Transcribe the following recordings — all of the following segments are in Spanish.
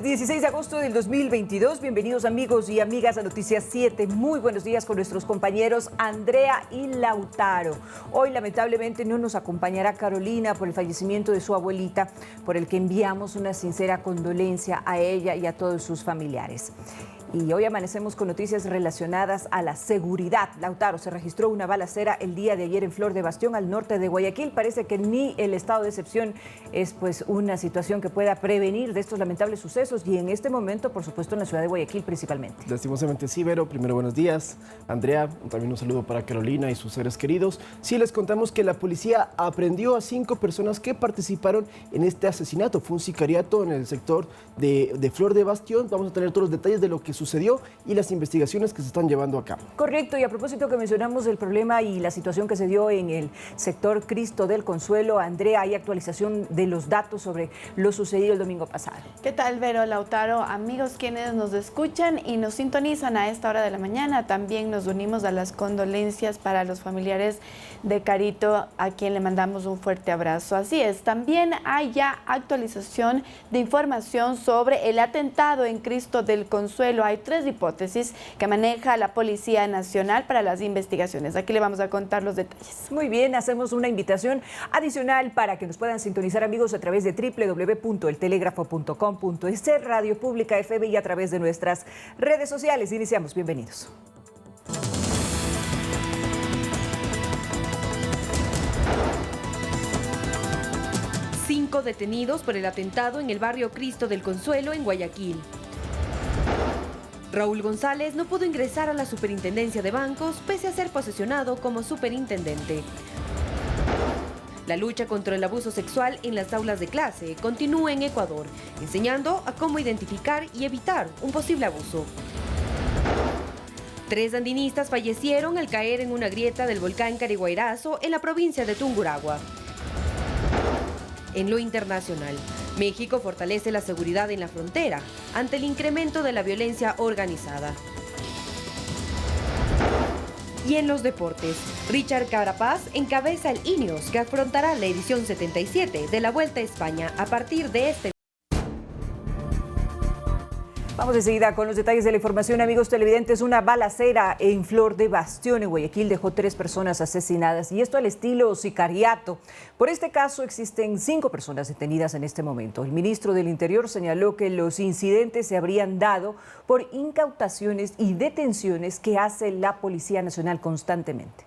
Miércoles 16 de agosto del 2022. Bienvenidos amigos y amigas a Noticias 7. Muy buenos días con nuestros compañeros Andrea y Lautaro. Hoy lamentablemente no nos acompañará Carolina por el fallecimiento de su abuelita, por el que enviamos una sincera condolencia a ella y a todos sus familiares. Y hoy amanecemos con noticias relacionadas a la seguridad. Lautaro, se registró una balacera el día de ayer en Flor de Bastión, al norte de Guayaquil. Parece que ni el estado de excepción es pues una situación que pueda prevenir de estos lamentables sucesos y en este momento, por supuesto, en la ciudad de Guayaquil principalmente. Lastimosamente sí, Vero. Primero, buenos días. Andrea, también un saludo para Carolina y sus seres queridos. Sí, les contamos que la policía aprendió a 5 personas que participaron en este asesinato. Fue un sicariato en el sector de Flor de Bastión. Vamos a tener todos los detalles de lo que sucedió y las investigaciones que se están llevando a cabo. Correcto, y a propósito que mencionamos el problema y la situación que se dio en el sector Cristo del Consuelo, Andrea, hay actualización de los datos sobre lo sucedido el domingo pasado. ¿Qué tal, Vero, Lautaro? Amigos quienes nos escuchan y nos sintonizan a esta hora de la mañana, también nos unimos a las condolencias para los familiares de Carito, a quien le mandamos un fuerte abrazo. Así es, también hay ya actualización de información sobre el atentado en Cristo del Consuelo. Hay 3 hipótesis que maneja la Policía Nacional para las investigaciones. Aquí le vamos a contar los detalles. Muy bien, hacemos una invitación adicional para que nos puedan sintonizar amigos a través de www.eltelegrafo.com.es, Radio Pública FM y a través de nuestras redes sociales. Iniciamos, bienvenidos. Cinco detenidos por el atentado en el barrio Cristo del Consuelo en Guayaquil. Raúl González no pudo ingresar a la superintendencia de bancos pese a ser posesionado como superintendente. La lucha contra el abuso sexual en las aulas de clase continúa en Ecuador, enseñando a cómo identificar y evitar un posible abuso. 3 andinistas fallecieron al caer en una grieta del volcán Cariguairazo en la provincia de Tungurahua. En lo internacional, México fortalece la seguridad en la frontera ante el incremento de la violencia organizada. Y en los deportes, Richard Carapaz encabeza el Ineos, que afrontará la edición 77 de la Vuelta a España a partir de este. Vamos enseguida con los detalles de la información, amigos televidentes. Una balacera en Flor de Bastión, en Guayaquil, dejó 3 personas asesinadas y esto al estilo sicariato. Por este caso existen 5 personas detenidas en este momento. El ministro del Interior señaló que los incidentes se habrían dado por incautaciones y detenciones que hace la Policía Nacional constantemente.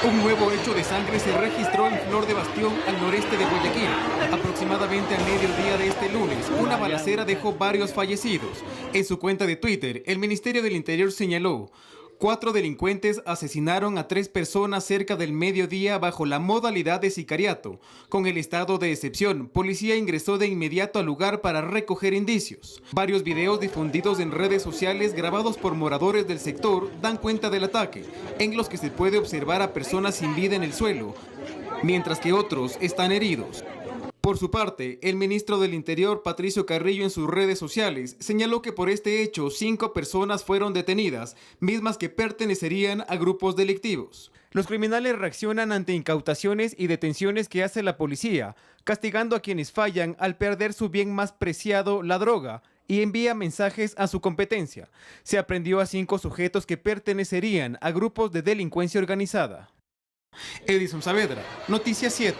Un nuevo hecho de sangre se registró en Flor de Bastión, al noreste de Guayaquil. Aproximadamente al mediodía de este lunes, una balacera dejó varios fallecidos. En su cuenta de Twitter, el Ministerio del Interior señaló: 4 delincuentes asesinaron a 3 personas cerca del mediodía bajo la modalidad de sicariato. Con el estado de excepción, policía ingresó de inmediato al lugar para recoger indicios. Varios videos difundidos en redes sociales grabados por moradores del sector dan cuenta del ataque, en los que se puede observar a personas sin vida en el suelo, mientras que otros están heridos. Por su parte, el ministro del Interior, Patricio Carrillo, en sus redes sociales, señaló que por este hecho 5 personas fueron detenidas, mismas que pertenecerían a grupos delictivos. Los criminales reaccionan ante incautaciones y detenciones que hace la policía, castigando a quienes fallan al perder su bien más preciado, la droga, y envía mensajes a su competencia. Se aprendió a 5 sujetos que pertenecerían a grupos de delincuencia organizada. Edison Saavedra, Noticias 7.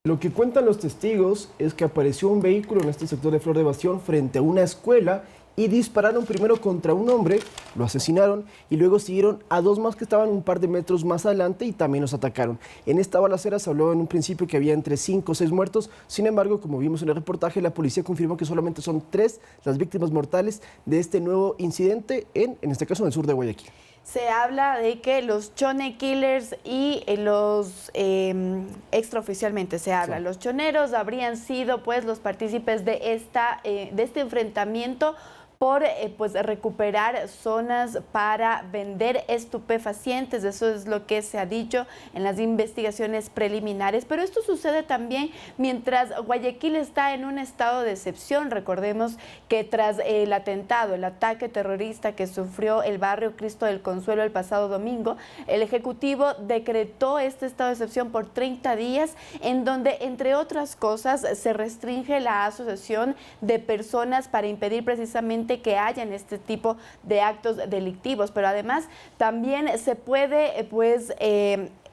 Lo que cuentan los testigos es que apareció un vehículo en este sector de Flor de Bastión frente a una escuela y dispararon primero contra un hombre, lo asesinaron y luego siguieron a 2 más que estaban un par de metros más adelante y también los atacaron. En esta balacera se habló en un principio que había entre 5 o 6 muertos, sin embargo, como vimos en el reportaje, la policía confirmó que solamente son 3 las víctimas mortales de este nuevo incidente en este caso en el sur de Guayaquil. Se habla de que los Chone Killers y los extraoficialmente se habla, sí, los choneros habrían sido pues los partícipes de este enfrentamiento por pues recuperar zonas para vender estupefacientes. Eso es lo que se ha dicho en las investigaciones preliminares. Pero esto sucede también mientras Guayaquil está en un estado de excepción. Recordemos que tras el atentado, el ataque terrorista que sufrió el barrio Cristo del Consuelo el pasado domingo, el Ejecutivo decretó este estado de excepción por 30 días, en donde, entre otras cosas, se restringe la asociación de personas para impedir precisamente que hayan este tipo de actos delictivos, pero además también se puede,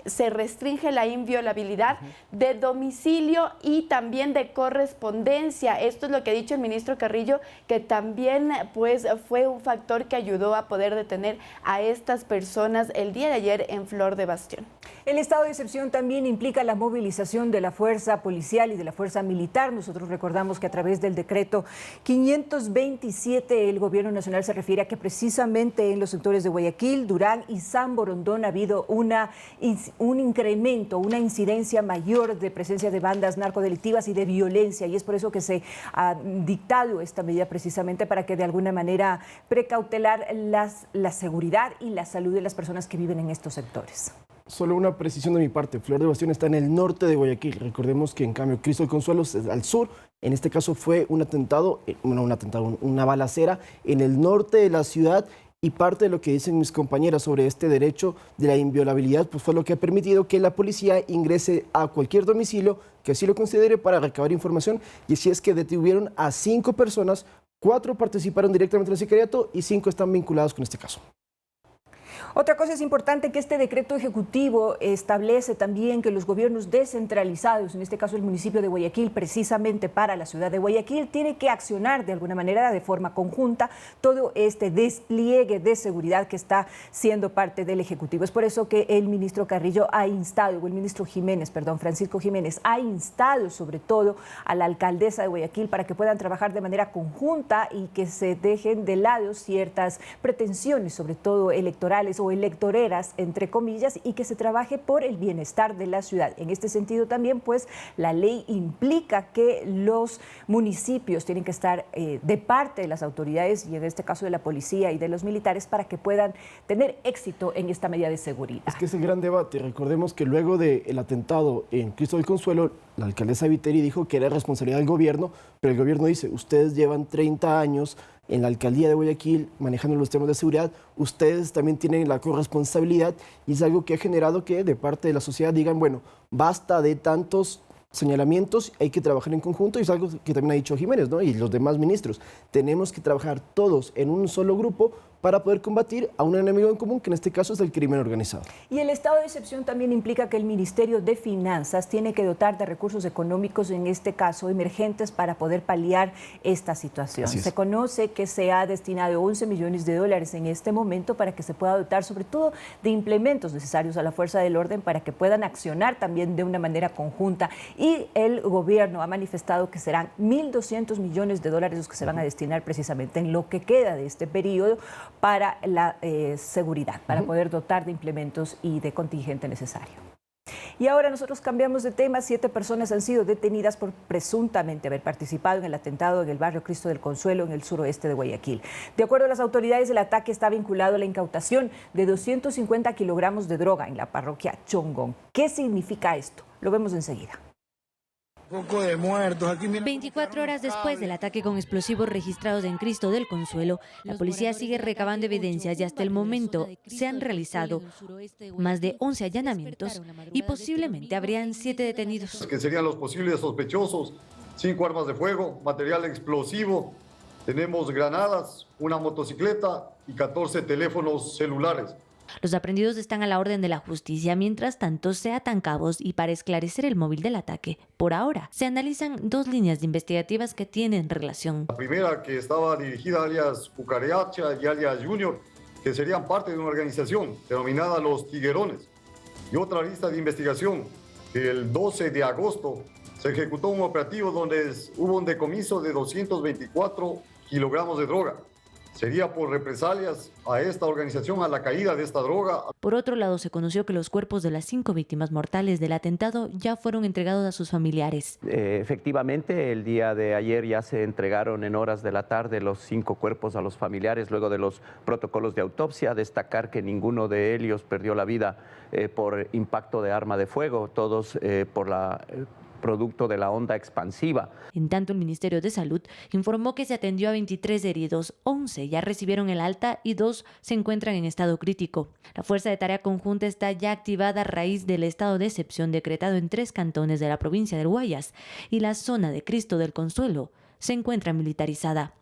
se restringe la inviolabilidad de domicilio y también de correspondencia. Esto es lo que ha dicho el ministro Carrillo, que también pues fue un factor que ayudó a poder detener a estas personas el día de ayer en Flor de Bastión. El estado de excepción también implica la movilización de la fuerza policial y de la fuerza militar. Nosotros recordamos que a través del decreto 527 el gobierno nacional se refiere a que precisamente en los sectores de Guayaquil, Durán y San Borondón ha habido un incremento, una incidencia mayor de presencia de bandas narcodelictivas y de violencia, y es por eso que se ha dictado esta medida precisamente para que de alguna manera precautelar la seguridad y la salud de las personas que viven en estos sectores. Solo una precisión de mi parte, Flor de Bastión está en el norte de Guayaquil. Recordemos que en cambio Cristo del Consuelo es al sur. En este caso fue una balacera en el norte de la ciudad, y parte de lo que dicen mis compañeras sobre este derecho de la inviolabilidad pues fue lo que ha permitido que la policía ingrese a cualquier domicilio que así lo considere para recabar información, y así es que detuvieron a 5 personas, 4 participaron directamente en el sicariato y 5 están vinculados con este caso. Otra cosa es importante, que este decreto ejecutivo establece también que los gobiernos descentralizados, en este caso el municipio de Guayaquil, precisamente para la ciudad de Guayaquil, tiene que accionar de alguna manera de forma conjunta todo este despliegue de seguridad que está siendo parte del ejecutivo. Es por eso que el ministro Carrillo ha instado, o el ministro Jiménez, perdón, Francisco Jiménez, ha instado sobre todo a la alcaldesa de Guayaquil para que puedan trabajar de manera conjunta y que se dejen de lado ciertas pretensiones, sobre todo electorales o electoreras, entre comillas, y que se trabaje por el bienestar de la ciudad. En este sentido también, pues, la ley implica que los municipios tienen que estar de parte de las autoridades, y en este caso de la policía y de los militares, para que puedan tener éxito en esta medida de seguridad. Es que es el gran debate. Recordemos que luego del atentado en Cristo del Consuelo, la alcaldesa Viteri dijo que era responsabilidad del gobierno, pero el gobierno dice, ustedes llevan 30 años en la alcaldía de Guayaquil manejando los temas de seguridad, ustedes también tienen la corresponsabilidad, y es algo que ha generado que de parte de la sociedad digan, bueno, basta de tantos señalamientos, hay que trabajar en conjunto, y es algo que también ha dicho Jiménez, ¿no? Y los demás ministros. Tenemos que trabajar todos en un solo grupo para poder combatir a un enemigo en común, que en este caso es el crimen organizado. Y el estado de excepción también implica que el Ministerio de Finanzas tiene que dotar de recursos económicos, en este caso emergentes, para poder paliar esta situación. Se conoce que se ha destinado 11 millones de dólares en este momento para que se pueda dotar sobre todo de implementos necesarios a la fuerza del orden para que puedan accionar también de una manera conjunta. Y el gobierno ha manifestado que serán 1.200 millones de dólares los que se van a destinar precisamente en lo que queda de este periodo para la seguridad, para poder dotar de implementos y de contingente necesario. Y ahora nosotros cambiamos de tema. 7 personas han sido detenidas por presuntamente haber participado en el atentado en el barrio Cristo del Consuelo, en el suroeste de Guayaquil. De acuerdo a las autoridades, el ataque está vinculado a la incautación de 250 kilogramos de droga en la parroquia Chongón. ¿Qué significa esto? Lo vemos enseguida. Poco de muertos. Aquí 24 horas después del ataque con explosivos registrados en Cristo del Consuelo, la policía sigue recabando evidencias y hasta el momento se han realizado más de 11 allanamientos y posiblemente habrían 7 detenidos. Que serían los posibles sospechosos: 5 armas de fuego, material explosivo, tenemos granadas, una motocicleta y 14 teléfonos celulares. Los aprendidos están a la orden de la justicia. Mientras tanto, se atan cabos y para esclarecer el móvil del ataque, por ahora, se analizan 2 líneas investigativas que tienen relación. La primera, que estaba dirigida alias Cucaracha y alias Junior, que serían parte de una organización denominada Los Tiguerones. Y otra lista de investigación, que el 12 de agosto se ejecutó un operativo donde hubo un decomiso de 224 kilogramos de droga. sería por represalias a esta organización, a la caída de esta droga. Por otro lado, se conoció que los cuerpos de las 5 víctimas mortales del atentado ya fueron entregados a sus familiares. Efectivamente, el día de ayer ya se entregaron en horas de la tarde los 5 cuerpos a los familiares luego de los protocolos de autopsia. Destacar que ninguno de ellos perdió la vida por impacto de arma de fuego, todos por la producto de la onda expansiva. En tanto, el Ministerio de Salud informó que se atendió a 23 heridos, 11 ya recibieron el alta y 2 se encuentran en estado crítico. La Fuerza de Tarea Conjunta está ya activada a raíz del estado de excepción decretado en 3 cantones de la provincia del Guayas y la zona de Cristo del Consuelo se encuentra militarizada.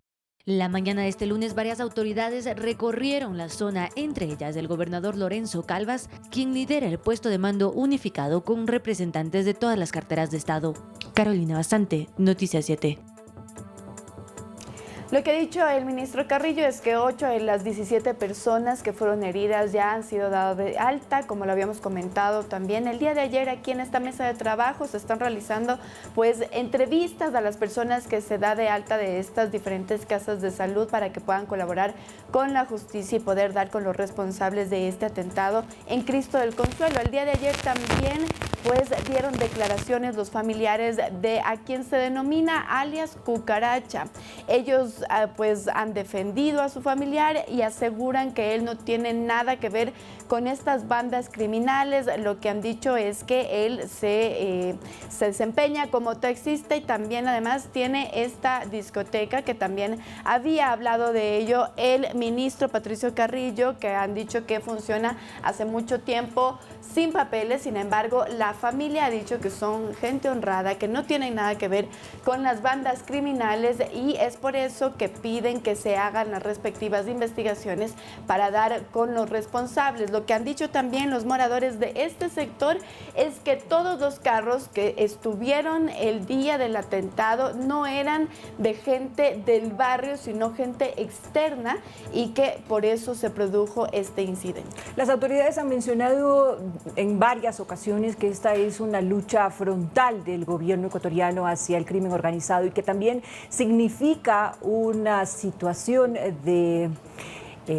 La mañana de este lunes, varias autoridades recorrieron la zona, entre ellas el gobernador Lorenzo Calvas, quien lidera el puesto de mando unificado con representantes de todas las carteras de Estado. Carolina Bastante, Noticias 7. Lo que ha dicho el ministro Carrillo es que 8 de las 17 personas que fueron heridas ya han sido dadas de alta, como lo habíamos comentado también. El día de ayer aquí en esta mesa de trabajo se están realizando pues entrevistas a las personas que se da de alta de estas diferentes casas de salud para que puedan colaborar con la justicia y poder dar con los responsables de este atentado en Cristo del Consuelo. El día de ayer también pues dieron declaraciones los familiares de a quien se denomina alias Cucaracha. Ellos pues han defendido a su familiar y aseguran que él no tiene nada que ver con estas bandas criminales. Lo que han dicho es que él se desempeña como taxista y también además tiene esta discoteca, que también había hablado de ello el ministro Patricio Carrillo, que han dicho que funciona hace mucho tiempo sin papeles. Sin embargo, la familia ha dicho que son gente honrada, que no tienen nada que ver con las bandas criminales y es por eso que piden que se hagan las respectivas investigaciones para dar con los responsables. Lo que han dicho también los moradores de este sector es que todos los carros que estuvieron el día del atentado no eran de gente del barrio, sino gente externa y que por eso se produjo este incidente. Las autoridades han mencionado en varias ocasiones que esta es una lucha frontal del gobierno ecuatoriano hacia el crimen organizado y que también significa una situación de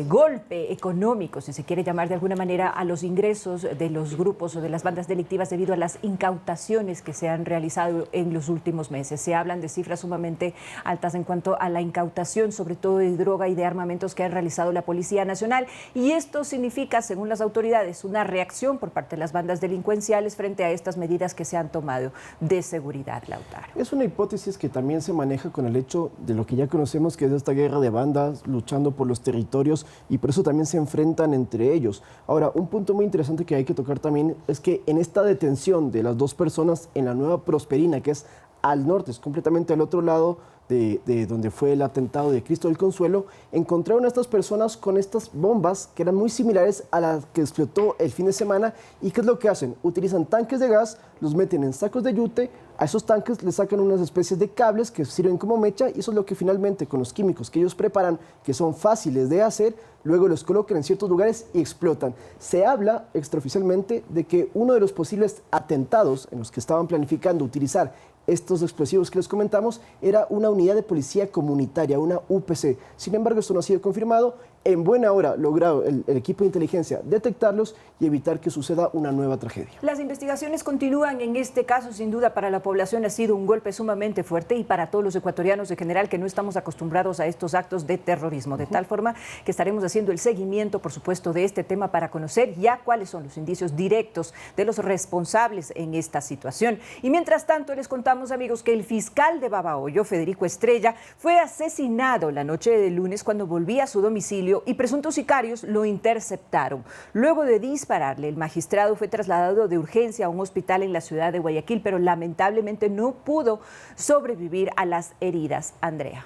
golpe económico, si se quiere llamar de alguna manera, a los ingresos de los grupos o de las bandas delictivas debido a las incautaciones que se han realizado en los últimos meses. Se hablan de cifras sumamente altas en cuanto a la incautación, sobre todo de droga y de armamentos que ha realizado la Policía Nacional. Y esto significa, según las autoridades, una reacción por parte de las bandas delincuenciales frente a estas medidas que se han tomado de seguridad, Lautaro. Es una hipótesis que también se maneja con el hecho de lo que ya conocemos, que es esta guerra de bandas luchando por los territorios, y por eso también se enfrentan entre ellos. Ahora, un punto muy interesante que hay que tocar también es que en esta detención de las 2 personas en la Nueva Prosperina, que es al norte, es completamente al otro lado de donde fue el atentado de Cristo del Consuelo, encontraron a estas personas con estas bombas que eran muy similares a las que explotó el fin de semana. ¿Y qué es lo que hacen? Utilizan tanques de gas, los meten en sacos de yute, a esos tanques les sacan unas especies de cables que sirven como mecha y eso es lo que finalmente con los químicos que ellos preparan, que son fáciles de hacer, luego los colocan en ciertos lugares y explotan. Se habla extraoficialmente de que uno de los posibles atentados en los que estaban planificando utilizar estos explosivos que les comentamos era una unidad de policía comunitaria, una UPC. Sin embargo, esto no ha sido confirmado. En buena hora logrado el equipo de inteligencia detectarlos y evitar que suceda una nueva tragedia. Las investigaciones continúan en este caso. Sin duda para la población ha sido un golpe sumamente fuerte y para todos los ecuatorianos en general que no estamos acostumbrados a estos actos de terrorismo. De tal forma que estaremos haciendo el seguimiento, por supuesto, de este tema para conocer ya cuáles son los indicios directos de los responsables en esta situación. Y mientras tanto les contamos, amigos, que el fiscal de Babahoyo, Federico Estrella, fue asesinado la noche de lunes cuando volvía a su domicilio y presuntos sicarios lo interceptaron. Luego de dispararle, el magistrado fue trasladado de urgencia a un hospital en la ciudad de Guayaquil, pero lamentablemente no pudo sobrevivir a las heridas. Andrea.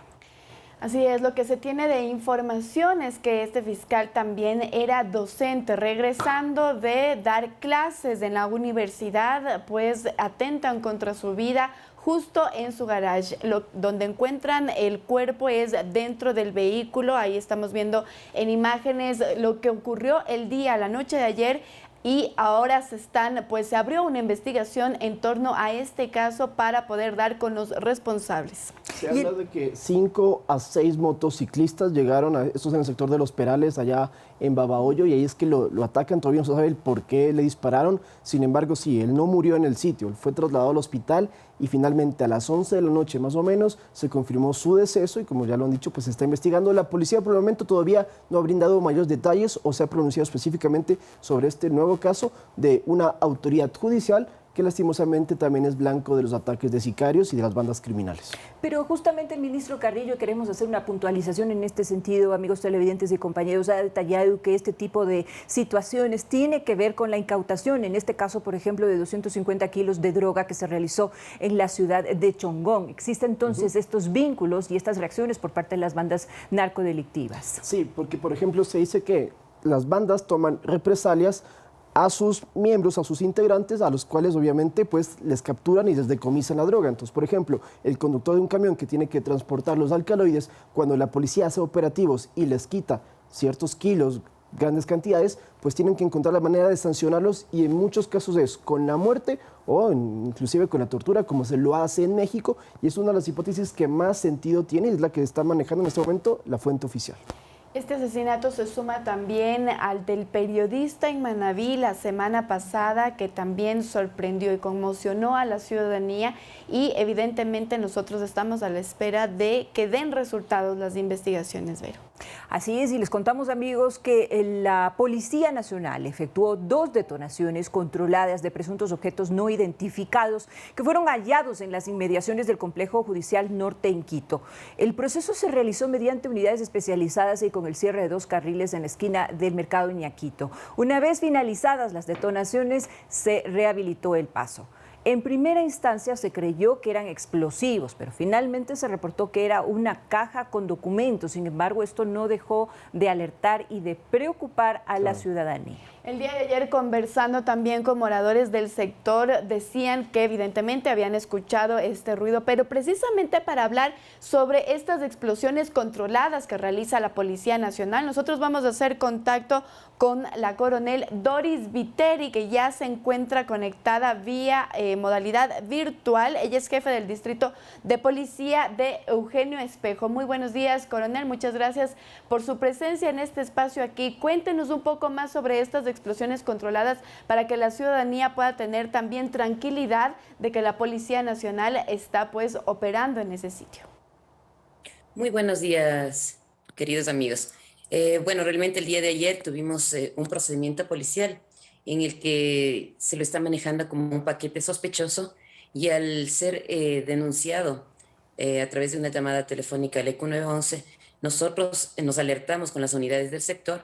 Así es, lo que se tiene de información es que este fiscal también era docente, regresando de dar clases en la universidad, pues atentan contra su vida justo en su garage. Donde encuentran el cuerpo es dentro del vehículo. Ahí estamos viendo en imágenes lo que ocurrió la noche de ayer y ahora se abrió una investigación en torno a este caso para poder dar con los responsables. Se habla de que 5 a 6 motociclistas llegaron, esto es en el sector de Los Perales, allá en Babahoyo, y ahí es que lo atacan. Todavía no se sabe el por qué le dispararon. Sin embargo, sí, él no murió en el sitio, él fue trasladado al hospital y finalmente a las 11 de la noche más o menos se confirmó su deceso y, como ya lo han dicho, pues se está investigando. La policía por el momento todavía no ha brindado mayores detalles o se ha pronunciado específicamente sobre este nuevo caso de una autoridad judicial que lastimosamente también es blanco de los ataques de sicarios y de las bandas criminales. Pero justamente el ministro Carrillo, queremos hacer una puntualización en este sentido, amigos televidentes y compañeros, ha detallado que este tipo de situaciones tiene que ver con la incautación, en este caso, por ejemplo, de 250 kilos de droga que se realizó en la ciudad de Chongón. Existen entonces estos vínculos y estas reacciones por parte de las bandas narcodelictivas. Sí, porque por ejemplo se dice que las bandas toman represalias a sus miembros, a sus integrantes, a los cuales obviamente pues les capturan y les decomisan la droga. Entonces, por ejemplo, el conductor de un camión que tiene que transportar los alcaloides, cuando la policía hace operativos y les quita ciertos kilos, grandes cantidades, pues tienen que encontrar la manera de sancionarlos, y en muchos casos es con la muerte o inclusive con la tortura, como se lo hace en México, y es una de las hipótesis que más sentido tiene y es la que está manejando en este momento la fuente oficial. Este asesinato se suma también al del periodista en Manabí la semana pasada, que también sorprendió y conmocionó a la ciudadanía, y evidentemente nosotros estamos a la espera de que den resultados las investigaciones, Vero. Así es, y les contamos, amigos, que la Policía Nacional efectuó 2 detonaciones controladas de presuntos objetos no identificados que fueron hallados en las inmediaciones del Complejo Judicial Norte en Quito. El proceso se realizó mediante unidades especializadas y con el cierre de 2 carriles en la esquina del Mercado Iñaquito. Una vez finalizadas las detonaciones, se rehabilitó el paso. En primera instancia se creyó que eran explosivos, pero finalmente se reportó que era una caja con documentos. Sin embargo, esto no dejó de alertar y de preocupar a la ciudadanía. El día de ayer, conversando también con moradores del sector, decían que evidentemente habían escuchado este ruido, pero precisamente para hablar sobre estas explosiones controladas que realiza la Policía Nacional, nosotros vamos a hacer contacto con la coronel Doris Viteri, que ya se encuentra conectada vía modalidad virtual. Ella es jefe del Distrito de Policía de Eugenio Espejo. Muy buenos días, coronel. Muchas gracias por su presencia en este espacio aquí. Cuéntenos un poco más sobre estas explosiones controladas para que la ciudadanía pueda tener también tranquilidad de que la Policía Nacional está pues operando en ese sitio. Muy buenos días, queridos amigos. Bueno, realmente el día de ayer tuvimos un procedimiento policial en el que se lo está manejando como un paquete sospechoso, y al ser denunciado a través de una llamada telefónica al ECU 911, nosotros nos alertamos con las unidades del sector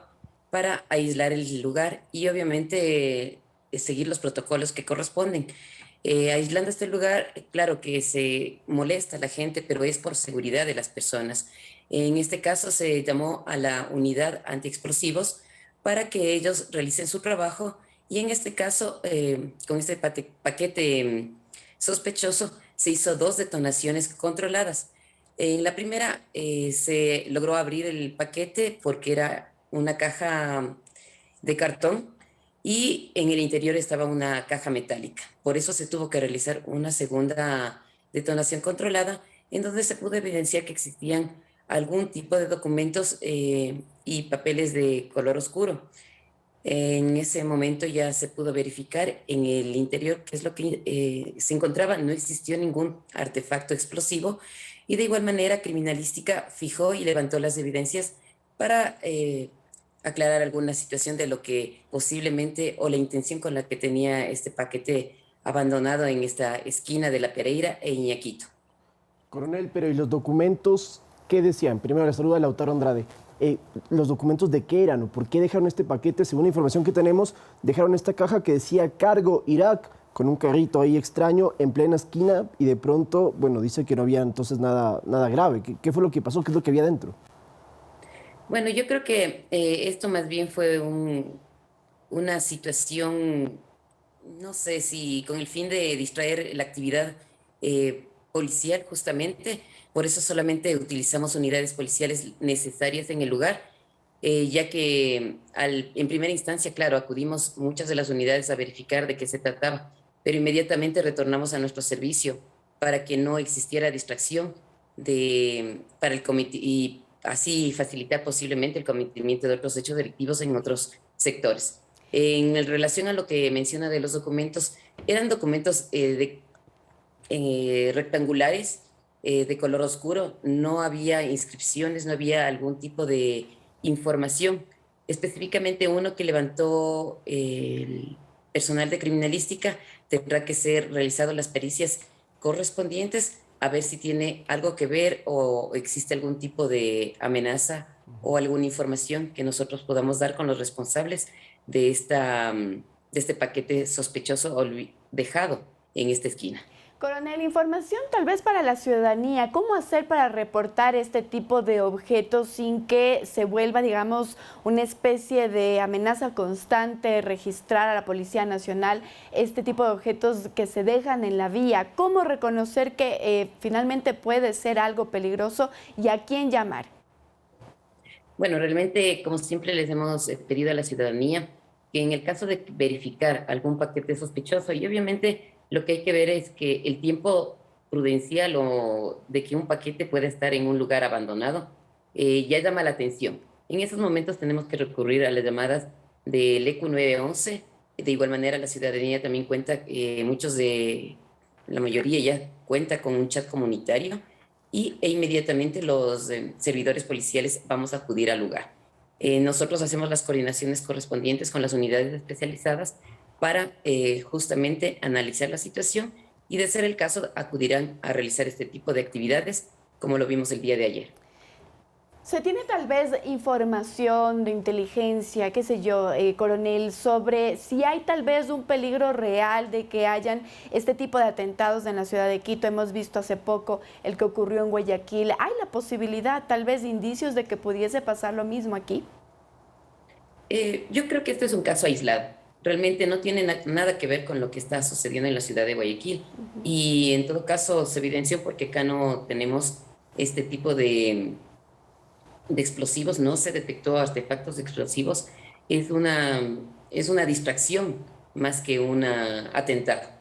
para aislar el lugar y obviamente seguir los protocolos que corresponden. Aislando este lugar, claro que se molesta a la gente, pero es por seguridad de las personas. En este caso se llamó a la unidad antiexplosivos para que ellos realicen su trabajo, y en este caso, con este paquete sospechoso, se hizo 2 detonaciones controladas. En la primera se logró abrir el paquete porque era una caja de cartón y en el interior estaba una caja metálica. Por eso se tuvo que realizar una segunda detonación controlada, en donde se pudo evidenciar que existían algún tipo de documentos y papeles de color oscuro. En ese momento ya se pudo verificar en el interior qué es lo que se encontraba. No existió ningún artefacto explosivo, y de igual manera Criminalística fijó y levantó las evidencias para aclarar alguna situación de lo que posiblemente, o la intención con la que tenía este paquete abandonado en esta esquina de La Pereira e Iñaquito. Coronel, pero ¿y los documentos qué decían? Primero le saluda Lautaro Andrade. ¿Los documentos de qué eran o por qué dejaron este paquete? Según la información que tenemos, dejaron esta caja que decía Cargo Irak, con un carrito ahí extraño en plena esquina, y de pronto, bueno, dice que no había entonces nada grave. ¿Qué fue lo que pasó? ¿Qué es lo que había dentro? Bueno, yo creo que esto más bien fue una situación, no sé si con el fin de distraer la actividad policial justamente. Por eso solamente utilizamos unidades policiales necesarias en el lugar, ya que en primera instancia, claro, acudimos muchas de las unidades a verificar de qué se trataba, pero inmediatamente retornamos a nuestro servicio para que no existiera distracción para el comité y así facilitar posiblemente el cometimiento de otros hechos delictivos en otros sectores. En relación a lo que menciona de los documentos, eran documentos rectangulares de color oscuro, no había inscripciones, no había algún tipo de información. Específicamente uno que levantó el personal de criminalística tendrá que ser realizado las pericias correspondientes a ver si tiene algo que ver o existe algún tipo de amenaza o alguna información que nosotros podamos dar con los responsables de este paquete sospechoso dejado en esta esquina. Coronel, información tal vez para la ciudadanía, ¿cómo hacer para reportar este tipo de objetos sin que se vuelva, digamos, una especie de amenaza constante, registrar a la Policía Nacional este tipo de objetos que se dejan en la vía? ¿Cómo reconocer que finalmente puede ser algo peligroso y a quién llamar? Bueno, realmente, como siempre les hemos pedido a la ciudadanía, que en el caso de verificar algún paquete sospechoso, y obviamente lo que hay que ver es que el tiempo prudencial o de que un paquete pueda estar en un lugar abandonado ya llama la atención. En esos momentos tenemos que recurrir a las llamadas del ECU 911. De igual manera, la ciudadanía también cuenta, la mayoría ya cuenta con un chat comunitario e inmediatamente los servidores policiales vamos a acudir al lugar. Nosotros hacemos las coordinaciones correspondientes con las unidades especializadas para justamente analizar la situación y, de ser el caso, acudirán a realizar este tipo de actividades, como lo vimos el día de ayer. ¿Se tiene tal vez información de inteligencia, qué sé yo, coronel, sobre si hay tal vez un peligro real de que hayan este tipo de atentados en la ciudad de Quito? Hemos visto hace poco el que ocurrió en Guayaquil. ¿Hay la posibilidad, tal vez, de indicios de que pudiese pasar lo mismo aquí? Yo creo que este es un caso aislado. Realmente no tiene nada que ver con lo que está sucediendo en la ciudad de Guayaquil. Y en todo caso se evidenció porque acá no tenemos este tipo de explosivos, no se detectó artefactos explosivos. Es una distracción más que un atentado.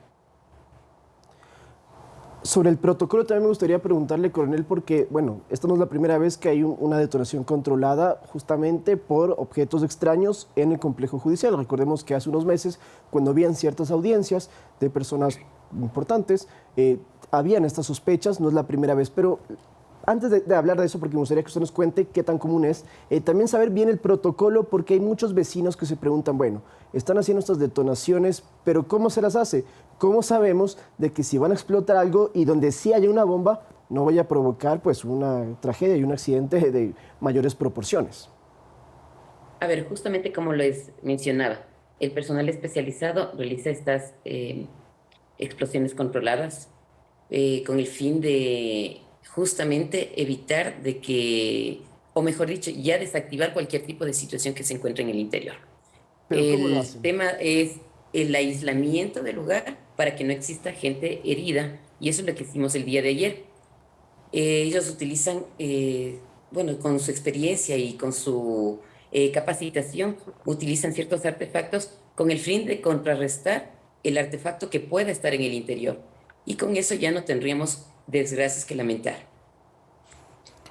Sobre el protocolo también me gustaría preguntarle, coronel, porque, bueno, esta no es la primera vez que hay una detonación controlada justamente por objetos extraños en el complejo judicial. Recordemos que hace unos meses, cuando habían ciertas audiencias de personas importantes, habían estas sospechas, no es la primera vez, pero antes de hablar de eso, porque me gustaría que usted nos cuente qué tan común es, también saber bien el protocolo, porque hay muchos vecinos que se preguntan, bueno, están haciendo estas detonaciones, pero ¿cómo se las hace? ¿Cómo sabemos de que si van a explotar algo y donde sí haya una bomba, no vaya a provocar pues una tragedia y un accidente de mayores proporciones? A ver, justamente como les mencionaba, el personal especializado realiza estas explosiones controladas con el fin de justamente evitar de que, o mejor dicho, ya desactivar cualquier tipo de situación que se encuentre en el interior. El tema es el aislamiento del lugar para que no exista gente herida, y eso es lo que hicimos el día de ayer. Ellos utilizan, bueno, con su experiencia y con su capacitación, utilizan ciertos artefactos con el fin de contrarrestar el artefacto que pueda estar en el interior, y con eso ya no tendríamos desgracias que lamentar.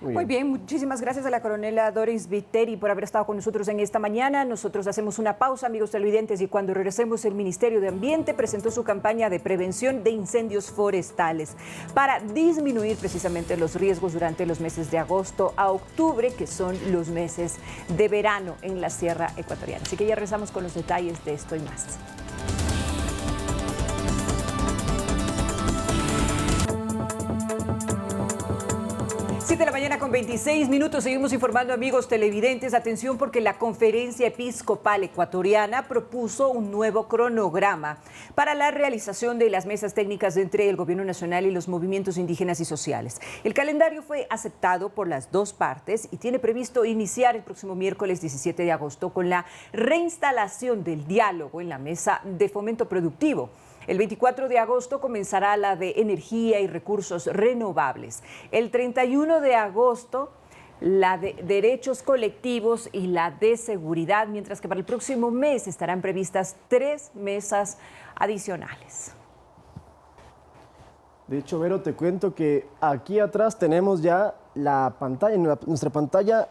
Muy bien, muchísimas gracias a la coronela Doris Viteri por haber estado con nosotros en esta mañana. Nosotros hacemos una pausa, amigos televidentes, y cuando regresemos, el Ministerio de Ambiente presentó su campaña de prevención de incendios forestales para disminuir precisamente los riesgos durante los meses de agosto a octubre, que son los meses de verano en la Sierra Ecuatoriana. Así que ya regresamos con los detalles de esto y más. 7 de la mañana con 26 minutos. Seguimos informando, amigos televidentes. Atención, porque la Conferencia Episcopal Ecuatoriana propuso un nuevo cronograma para la realización de las mesas técnicas entre el Gobierno Nacional y los movimientos indígenas y sociales. El calendario fue aceptado por las dos partes y tiene previsto iniciar el próximo miércoles 17 de agosto con la reinstalación del diálogo en la mesa de fomento productivo. El 24 de agosto comenzará la de energía y recursos renovables. El 31 de agosto la de derechos colectivos y la de seguridad, mientras que para el próximo mes estarán previstas 3 mesas adicionales. De hecho, Vero, te cuento que aquí atrás tenemos ya la pantalla, en nuestra pantalla,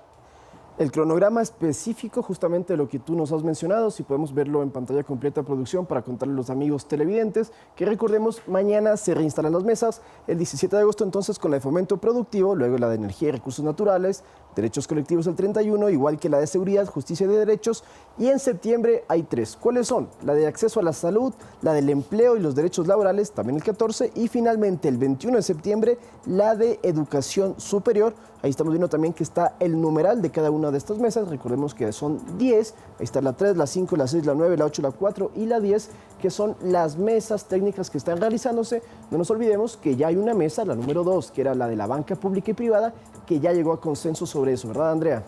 el cronograma específico justamente de lo que tú nos has mencionado. Si podemos verlo en pantalla completa, producción, para contarle a los amigos televidentes que recordemos, mañana se reinstalan las mesas, el 17 de agosto entonces con la de fomento productivo, luego la de energía y recursos naturales, derechos colectivos el 31, igual que la de seguridad, justicia y de derechos, y en septiembre hay 3. ¿Cuáles son? La de acceso a la salud, la del empleo y los derechos laborales, también el 14, y finalmente el 21 de septiembre la de educación superior. Ahí estamos viendo también que está el numeral de cada una de estas mesas. Recordemos que son 10. Ahí está la 3, la 5, la 6, la 9, la 8, la 4 y la 10, que son las mesas técnicas que están realizándose. No nos olvidemos que ya hay una mesa, la número 2, que era la de la banca pública y privada, que ya llegó a consenso sobre eso, ¿verdad, Andrea?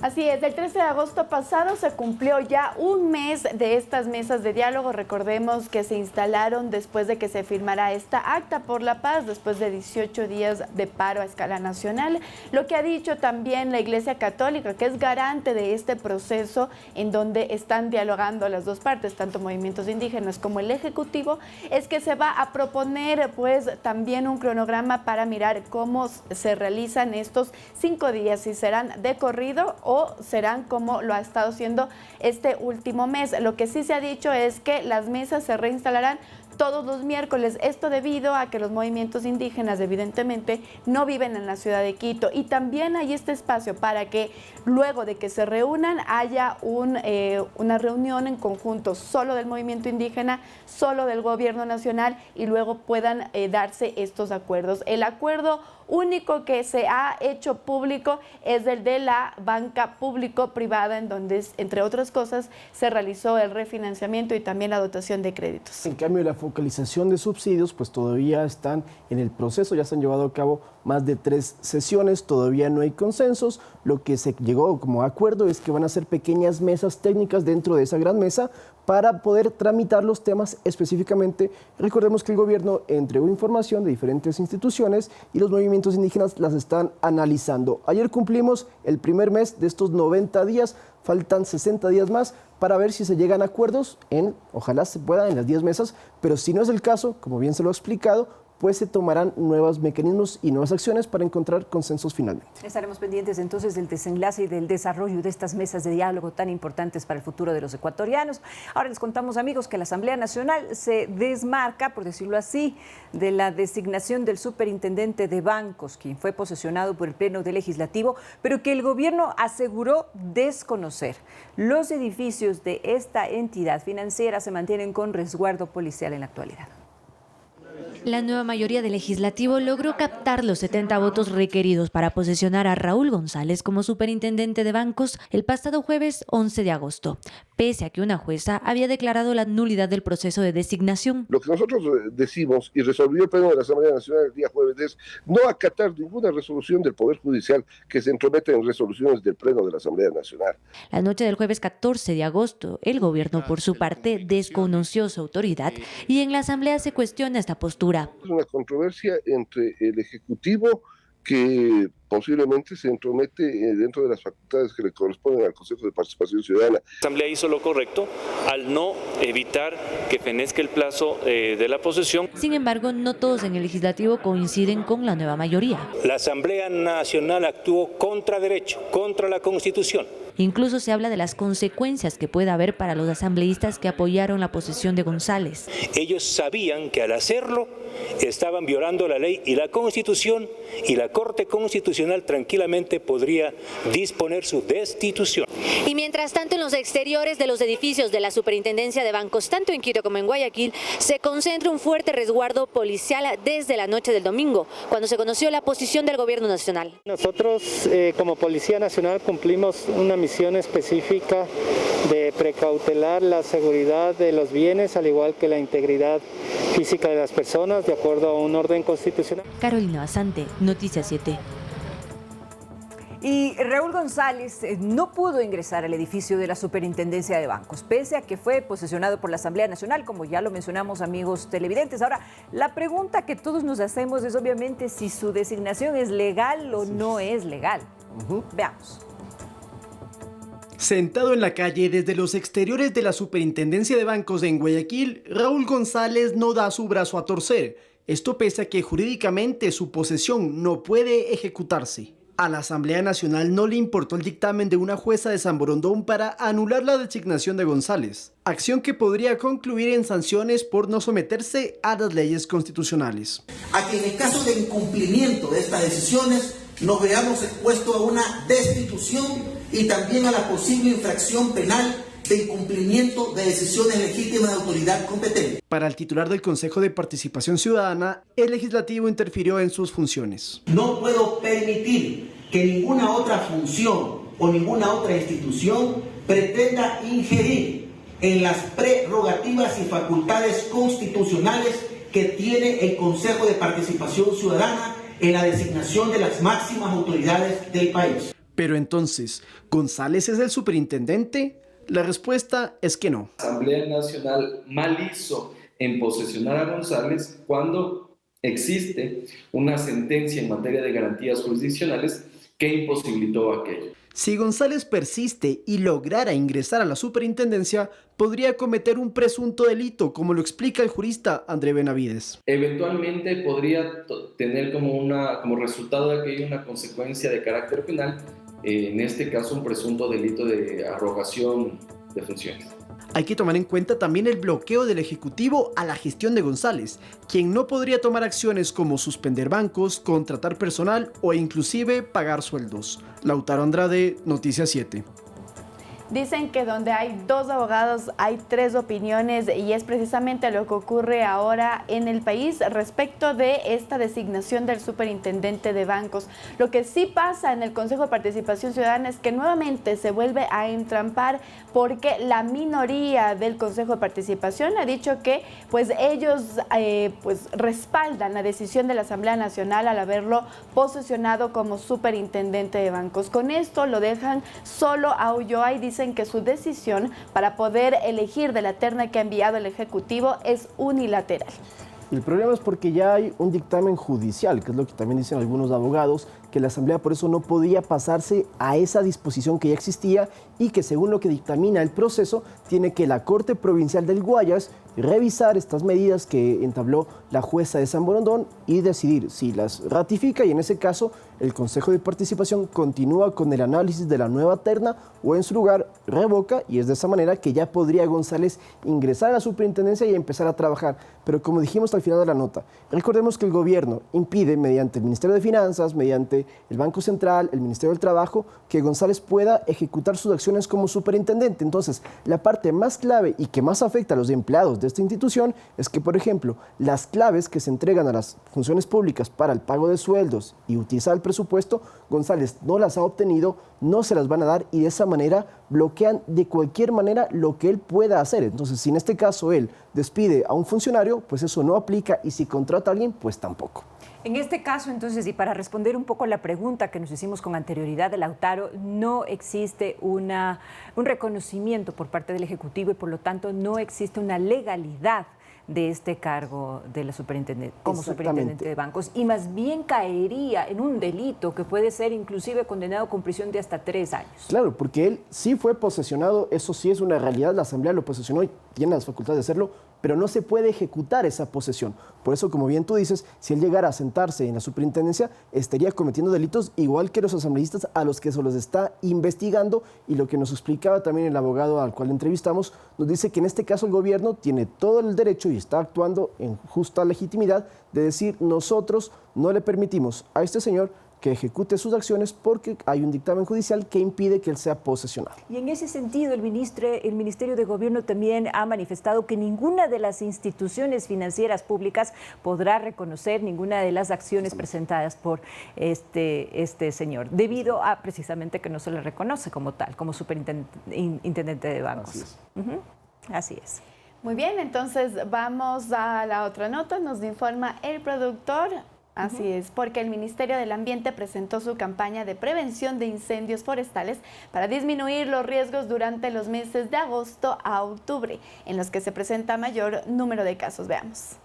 Así es, el 13 de agosto pasado se cumplió ya un mes de estas mesas de diálogo. Recordemos que se instalaron después de que se firmara esta acta por la paz, después de 18 días de paro a escala nacional. Lo que ha dicho también la Iglesia Católica, que es garante de este proceso en donde están dialogando las dos partes, tanto movimientos indígenas como el Ejecutivo, es que se va a proponer pues también un cronograma para mirar cómo se realizan estos 5 días, si serán de corrido o serán como lo ha estado haciendo este último mes. Lo que sí se ha dicho es que las mesas se reinstalarán todos los miércoles, esto debido a que los movimientos indígenas evidentemente no viven en la ciudad de Quito, y también hay este espacio para que luego de que se reúnan haya una reunión en conjunto solo del movimiento indígena, solo del gobierno nacional, y luego puedan darse estos acuerdos. El acuerdo único que se ha hecho público es el de la banca público-privada, en donde, entre otras cosas, se realizó el refinanciamiento y también la dotación de créditos. En cambio, la focalización de subsidios, pues todavía están en el proceso, ya se han llevado a cabo más de 3 sesiones, todavía no hay consensos. Lo que se llegó como acuerdo es que van a ser pequeñas mesas técnicas dentro de esa gran mesa para poder tramitar los temas específicamente. Recordemos que el gobierno entregó información de diferentes instituciones y los movimientos indígenas las están analizando. Ayer cumplimos el primer mes de estos 90 días, faltan 60 días más para ver si se llegan a acuerdos ojalá se pueda en las 10 mesas, pero si no es el caso, como bien se lo he explicado, pues se tomarán nuevos mecanismos y nuevas acciones para encontrar consensos finalmente. Estaremos pendientes entonces del desenlace y del desarrollo de estas mesas de diálogo tan importantes para el futuro de los ecuatorianos. Ahora les contamos, amigos, que la Asamblea Nacional se desmarca, por decirlo así, de la designación del superintendente de bancos, quien fue posesionado por el Pleno del Legislativo, pero que el gobierno aseguró desconocer. Los edificios de esta entidad financiera se mantienen con resguardo policial en la actualidad. La nueva mayoría del legislativo logró captar los 70 votos requeridos para posesionar a Raúl González como superintendente de bancos el pasado jueves 11 de agosto, pese a que una jueza había declarado la nulidad del proceso de designación. Lo que nosotros decimos y resolvió el Pleno de la Asamblea Nacional el día jueves es no acatar ninguna resolución del Poder Judicial que se entromete en resoluciones del Pleno de la Asamblea Nacional. La noche del jueves 14 de agosto, el gobierno por su parte desconoció su autoridad y en la Asamblea se cuestiona esta postura. Es una controversia entre el Ejecutivo, que posiblemente se entromete dentro de las facultades que le corresponden al Consejo de Participación Ciudadana. La Asamblea hizo lo correcto al no evitar que fenezca el plazo de la posesión. Sin embargo, no todos en el legislativo coinciden con la nueva mayoría. La Asamblea Nacional actuó contra derecho, contra la Constitución. Incluso se habla de las consecuencias que puede haber para los asambleístas que apoyaron la posesión de González. Ellos sabían que al hacerlo estaban violando la ley y la Constitución, y la Corte Constitucional tranquilamente podría disponer su destitución. Y mientras tanto, en los exteriores de los edificios de la Superintendencia de Bancos, tanto en Quito como en Guayaquil, se concentra un fuerte resguardo policial desde la noche del domingo, cuando se conoció la posición del Gobierno Nacional. Nosotros, como Policía Nacional, cumplimos una misión específica de precautelar la seguridad de los bienes, al igual que la integridad física de las personas, de acuerdo a un orden constitucional. Carolina Basante, Noticias 7. Y Raúl González no pudo ingresar al edificio de la Superintendencia de Bancos, pese a que fue posesionado por la Asamblea Nacional, como ya lo mencionamos, amigos televidentes. Ahora, la pregunta que todos nos hacemos es obviamente si su designación es legal o no es legal. Veamos. Sentado en la calle desde los exteriores de la Superintendencia de Bancos en Guayaquil, Raúl González no da su brazo a torcer. Esto pese a que jurídicamente su posesión no puede ejecutarse. A la Asamblea Nacional no le importó el dictamen de una jueza de San Borondón para anular la designación de González, acción que podría concluir en sanciones por no someterse a las leyes constitucionales. A que en el caso de incumplimiento de estas decisiones nos veamos expuestos a una destitución y también a la posible infracción penal de incumplimiento de decisiones legítimas de autoridad competente. Para el titular del Consejo de Participación Ciudadana, el legislativo interfirió en sus funciones. No puedo permitir que ninguna otra función o ninguna otra institución pretenda ingerir en las prerrogativas y facultades constitucionales que tiene el Consejo de Participación Ciudadana en la designación de las máximas autoridades del país. Pero entonces, ¿González es el superintendente? La respuesta es que no. La Asamblea Nacional mal hizo en posesionar a González cuando existe una sentencia en materia de garantías jurisdiccionales que imposibilitó aquello. Si González persiste y lograra ingresar a la superintendencia, podría cometer un presunto delito, como lo explica el jurista André Benavides. Eventualmente podría tener como resultado de aquello una consecuencia de carácter penal, en este caso un presunto delito de arrogación de funciones. Hay que tomar en cuenta también el bloqueo del Ejecutivo a la gestión de González, quien no podría tomar acciones como suspender bancos, contratar personal o inclusive pagar sueldos. Lautaro Andrade, Noticias 7. Dicen que donde hay dos abogados hay tres opiniones y es precisamente lo que ocurre ahora en el país respecto de esta designación del superintendente de bancos. Lo que sí pasa en el Consejo de Participación Ciudadana es que nuevamente se vuelve a entrampar porque la minoría del Consejo de Participación ha dicho que pues ellos respaldan la decisión de la Asamblea Nacional al haberlo posesionado como superintendente de bancos. Con esto lo dejan solo a Ulloa y dicen que su decisión para poder elegir de la terna que ha enviado el Ejecutivo es unilateral. El problema es porque ya hay un dictamen judicial, que es lo que también dicen algunos abogados, que la Asamblea por eso no podía pasarse a esa disposición que ya existía y que según lo que dictamina el proceso, tiene que la Corte Provincial del Guayas revisar estas medidas que entabló la jueza de San Borondón y decidir si las ratifica, y en ese caso el Consejo de Participación continúa con el análisis de la nueva terna o en su lugar revoca, y es de esa manera que ya podría González ingresar a la superintendencia y empezar a trabajar. Pero como dijimos al final de la nota, recordemos que el gobierno impide mediante el Ministerio de Finanzas, mediante el Banco Central, el Ministerio del Trabajo, que González pueda ejecutar sus acciones como superintendente. Entonces, la parte más clave y que más afecta a los empleados de esta institución es que, por ejemplo, las claves que se entregan a las funciones públicas para el pago de sueldos y utilizar el presupuesto, González no las ha obtenido, no se las van a dar y de esa manera bloquean de cualquier manera lo que él pueda hacer. Entonces, si en este caso él despide a un funcionario, pues eso no aplica, y si contrata a alguien, pues tampoco. En este caso, entonces, y para responder un poco a la pregunta que nos hicimos con anterioridad de Lautaro, no existe un reconocimiento por parte del Ejecutivo y por lo tanto no existe una legalidad de este cargo de la superintendente, como superintendente de bancos, y más bien caería en un delito que puede ser inclusive condenado con prisión de hasta 3 años. Claro, porque él sí fue posesionado, eso sí es una realidad, la Asamblea lo posesionó y tiene las facultades de hacerlo, pero no se puede ejecutar esa posesión. Por eso, como bien tú dices, si él llegara a sentarse en la superintendencia, estaría cometiendo delitos igual que los asambleístas a los que se los está investigando, y lo que nos explicaba también el abogado al cual entrevistamos, nos dice que en este caso el gobierno tiene todo el derecho y está actuando en justa legitimidad de decir: nosotros no le permitimos a este señor que ejecute sus acciones porque hay un dictamen judicial que impide que él sea posesionado. Y en ese sentido, el Ministerio de Gobierno también ha manifestado que ninguna de las instituciones financieras públicas podrá reconocer ninguna de las acciones presentadas por este señor, debido a precisamente que no se le reconoce como tal, como superintendente de bancos. Así es. Así es. Muy bien, entonces vamos a la otra nota. Nos informa el productor Así es, porque el Ministerio del Ambiente presentó su campaña de prevención de incendios forestales para disminuir los riesgos durante los meses de agosto a octubre, en los que se presenta mayor número de casos. Veamos.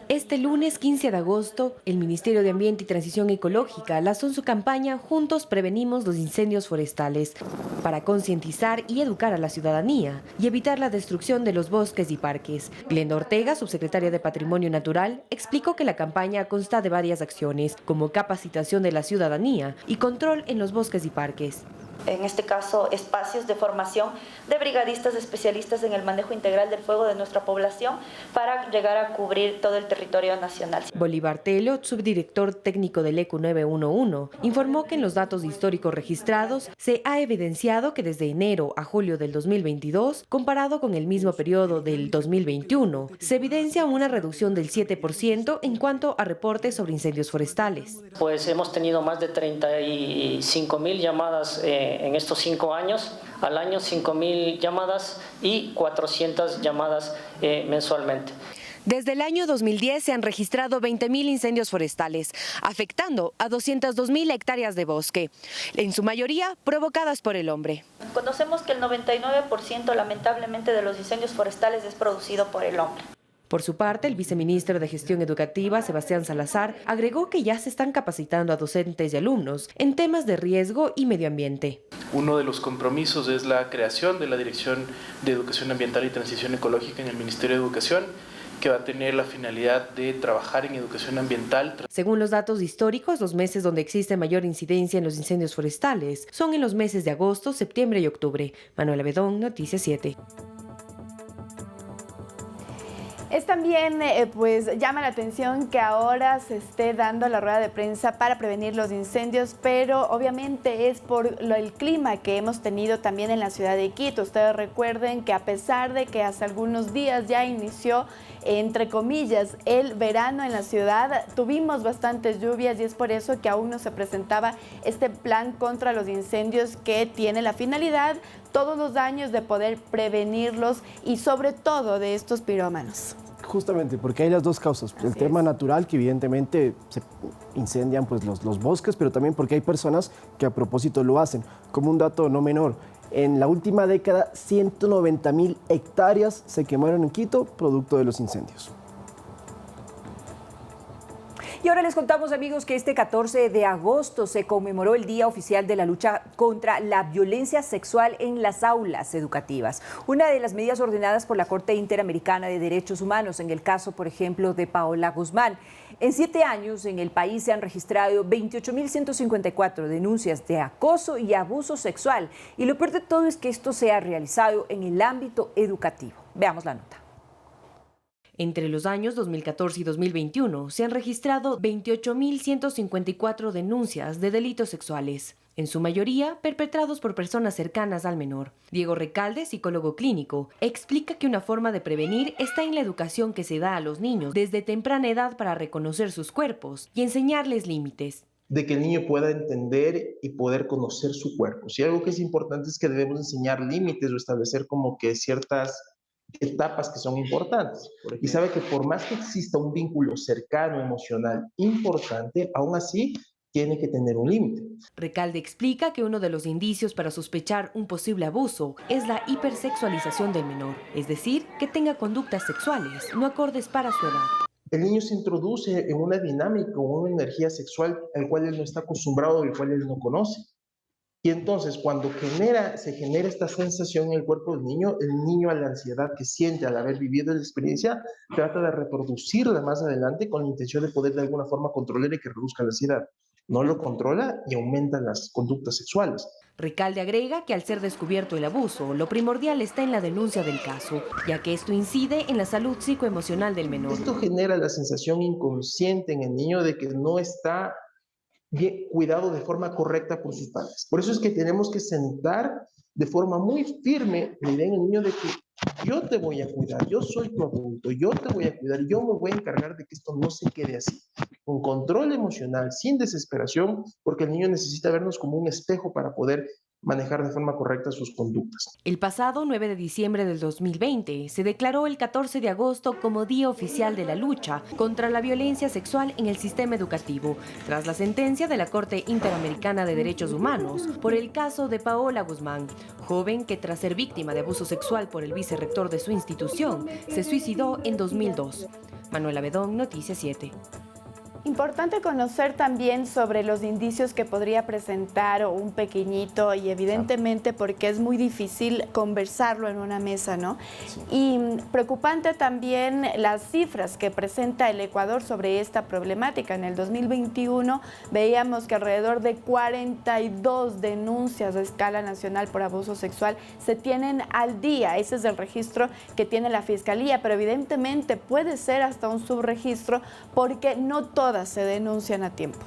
Este lunes 15 de agosto, el Ministerio de Ambiente y Transición Ecológica lanzó su campaña Juntos Prevenimos los Incendios Forestales para concientizar y educar a la ciudadanía y evitar la destrucción de los bosques y parques. Glenda Ortega, subsecretaria de Patrimonio Natural, explicó que la campaña consta de varias acciones, como capacitación de la ciudadanía y control en los bosques y parques. En este caso, espacios de formación de brigadistas especialistas en el manejo integral del fuego de nuestra población para llegar a cubrir todo el territorio nacional. Bolívar Telo, subdirector técnico del ECU 911, informó que en los datos históricos registrados se ha evidenciado que desde enero a julio del 2022, comparado con el mismo periodo del 2021, se evidencia una reducción del 7% en cuanto a reportes sobre incendios forestales. Pues hemos tenido más de 35.000 llamadas en estos 5 años, al año 5.000 llamadas y 400 llamadas mensualmente. Desde el año 2010 se han registrado 20.000 incendios forestales, afectando a 202.000 hectáreas de bosque, en su mayoría provocadas por el hombre. Conocemos que el 99% lamentablemente de los incendios forestales es producido por el hombre. Por su parte, el viceministro de Gestión Educativa, Sebastián Salazar, agregó que ya se están capacitando a docentes y alumnos en temas de riesgo y medio ambiente. Uno de los compromisos es la creación de la Dirección de Educación Ambiental y Transición Ecológica en el Ministerio de Educación, que va a tener la finalidad de trabajar en educación ambiental. Según los datos históricos, los meses donde existe mayor incidencia en los incendios forestales son en los meses de agosto, septiembre y octubre. Manuela Bedón, Noticias 7. Es también, pues llama la atención que ahora se esté dando la rueda de prensa para prevenir los incendios, pero obviamente es por el clima que hemos tenido también en la ciudad de Quito. Ustedes recuerden que a pesar de que hace algunos días ya inició, entre comillas, el verano en la ciudad, tuvimos bastantes lluvias y es por eso que aún no se presentaba este plan contra los incendios que tiene la finalidad todos los años de poder prevenirlos y sobre todo de estos pirómanos. Justamente, porque hay las dos causas. El tema natural, que evidentemente se incendian pues, los bosques, pero también porque hay personas que a propósito lo hacen. Como un dato no menor, en la última década 190.000 hectáreas se quemaron en Quito producto de los incendios. Y ahora les contamos, amigos, que este 14 de agosto se conmemoró el Día Oficial de la Lucha contra la Violencia Sexual en las Aulas Educativas. Una de las medidas ordenadas por la Corte Interamericana de Derechos Humanos, en el caso, por ejemplo, de Paola Guzmán. En 7 años, en el país se han registrado 28.154 denuncias de acoso y abuso sexual. Y lo peor de todo es que esto se ha realizado en el ámbito educativo. Veamos la nota. Entre los años 2014 y 2021 se han registrado 28.154 denuncias de delitos sexuales, en su mayoría perpetrados por personas cercanas al menor. Diego Recalde, psicólogo clínico, explica que una forma de prevenir está en la educación que se da a los niños desde temprana edad para reconocer sus cuerpos y enseñarles límites. De que el niño pueda entender y poder conocer su cuerpo. Si algo que es importante es que debemos enseñar límites o establecer como que ciertas etapas que son importantes. Y sabe que por más que exista un vínculo cercano, emocional, importante, aún así tiene que tener un límite. Recalde explica que uno de los indicios para sospechar un posible abuso es la hipersexualización del menor, es decir, que tenga conductas sexuales no acordes para su edad. El niño se introduce en una dinámica o una energía sexual al cual él no está acostumbrado y al cual él no conoce. Y entonces, cuando se genera esta sensación en el cuerpo del niño, el niño, a la ansiedad que siente al haber vivido la experiencia, trata de reproducirla más adelante con la intención de poder de alguna forma controlar y que reduzca la ansiedad. No lo controla y aumentan las conductas sexuales. Recalde agrega que al ser descubierto el abuso, lo primordial está en la denuncia del caso, ya que esto incide en la salud psicoemocional del menor. Esto genera la sensación inconsciente en el niño de que no está bien cuidado de forma correcta por sus padres. Por eso es que tenemos que sentar de forma muy firme la idea en el niño de que yo te voy a cuidar, yo soy tu adulto, yo te voy a cuidar, yo me voy a encargar de que esto no se quede así. Con control emocional, sin desesperación, porque el niño necesita vernos como un espejo para poder manejar de forma correcta sus conductas. El pasado 9 de diciembre del 2020 se declaró el 14 de agosto como Día Oficial de la Lucha contra la Violencia Sexual en el Sistema Educativo, tras la sentencia de la Corte Interamericana de Derechos Humanos por el caso de Paola Guzmán, joven que tras ser víctima de abuso sexual por el vicerrector de su institución, se suicidó en 2002. Manuela Bedón, Noticias 7. Importante conocer también sobre los indicios que podría presentar un pequeñito y evidentemente porque es muy difícil conversarlo en una mesa, ¿no? Sí. Y preocupante también las cifras que presenta el Ecuador sobre esta problemática. En el 2021 veíamos que alrededor de 42 denuncias a escala nacional por abuso sexual se tienen al día. Ese es el registro que tiene la Fiscalía, pero evidentemente puede ser hasta un subregistro porque no todas se denuncian a tiempo.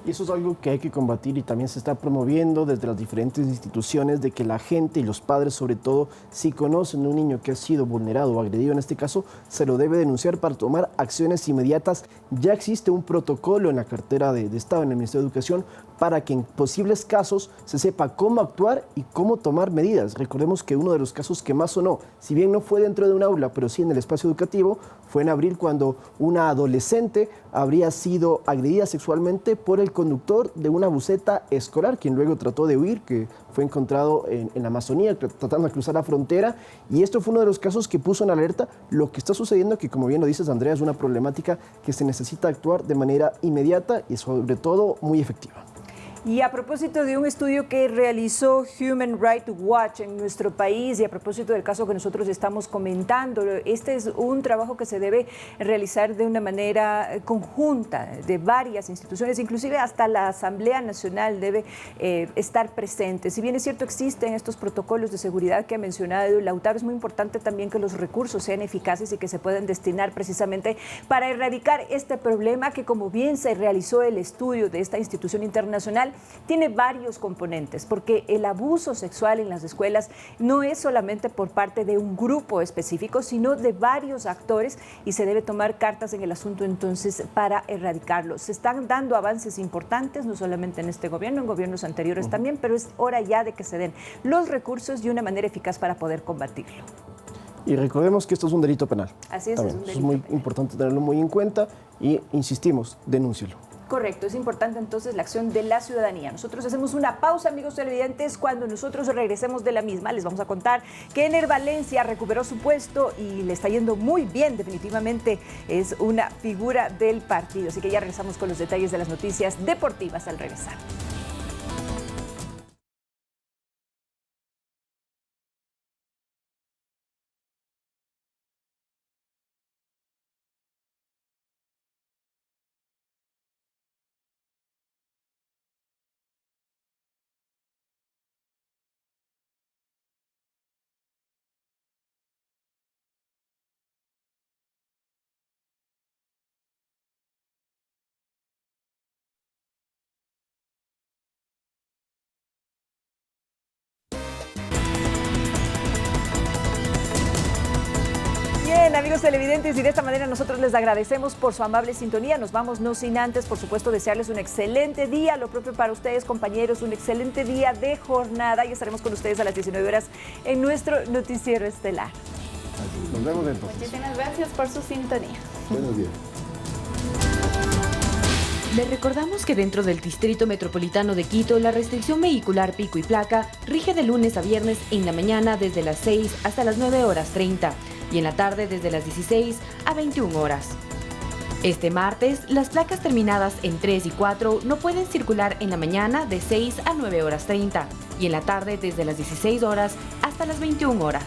Y eso es algo que hay que combatir y también se está promoviendo desde las diferentes instituciones de que la gente y los padres sobre todo, si conocen a un niño que ha sido vulnerado o agredido en este caso, se lo debe denunciar para tomar acciones inmediatas. Ya existe un protocolo en la cartera de Estado, en el Ministerio de Educación, para que en posibles casos se sepa cómo actuar y cómo tomar medidas. Recordemos que uno de los casos que más sonó, si bien no fue dentro de un aula, pero sí en el espacio educativo, fue en abril cuando una adolescente habría sido agredida sexualmente por el conductor de una buseta escolar, quien luego trató de huir, que fue encontrado en la Amazonía, tratando de cruzar la frontera. Y esto fue uno de los casos que puso en alerta lo que está sucediendo, que como bien lo dices, Andrea, es una problemática que se necesita actuar de manera inmediata y sobre todo muy efectiva. Y a propósito de un estudio que realizó Human Rights Watch en nuestro país y a propósito del caso que nosotros estamos comentando, este es un trabajo que se debe realizar de una manera conjunta de varias instituciones, inclusive hasta la Asamblea Nacional debe estar presente. Si bien es cierto existen estos protocolos de seguridad que ha mencionado Lautaro, es muy importante también que los recursos sean eficaces y que se puedan destinar precisamente para erradicar este problema que, como bien se realizó el estudio de esta institución internacional, tiene varios componentes, porque el abuso sexual en las escuelas no es solamente por parte de un grupo específico, sino de varios actores y se debe tomar cartas en el asunto entonces para erradicarlo. Se están dando avances importantes, no solamente en este gobierno, en gobiernos anteriores también, pero es hora ya de que se den los recursos de una manera eficaz para poder combatirlo. Y recordemos que esto es un delito penal. Así es, es un delito. Es muy importante tenerlo muy en cuenta y insistimos, denúncielo. Correcto, es importante entonces la acción de la ciudadanía. Nosotros hacemos una pausa, amigos televidentes. Cuando nosotros regresemos de la misma, les vamos a contar que Ener Valencia recuperó su puesto y le está yendo muy bien. Definitivamente es una figura del partido. Así que ya regresamos con los detalles de las noticias deportivas al regresar. Bien, amigos televidentes, y de esta manera nosotros les agradecemos por su amable sintonía. Nos vamos no sin antes, por supuesto, desearles un excelente día, lo propio para ustedes, compañeros, un excelente día de jornada y estaremos con ustedes a las 19 horas en nuestro noticiero estelar. Nos vemos entonces. Muchísimas gracias por su sintonía. Buenos días. Les recordamos que dentro del Distrito Metropolitano de Quito, la restricción vehicular pico y placa rige de lunes a viernes en la mañana desde las 6 hasta las 9:30 y en la tarde desde las 16 a 21 horas. Este martes, las placas terminadas en 3 y 4 no pueden circular en la mañana de 6 a 9:30 y en la tarde desde las 16 horas hasta las 21 horas.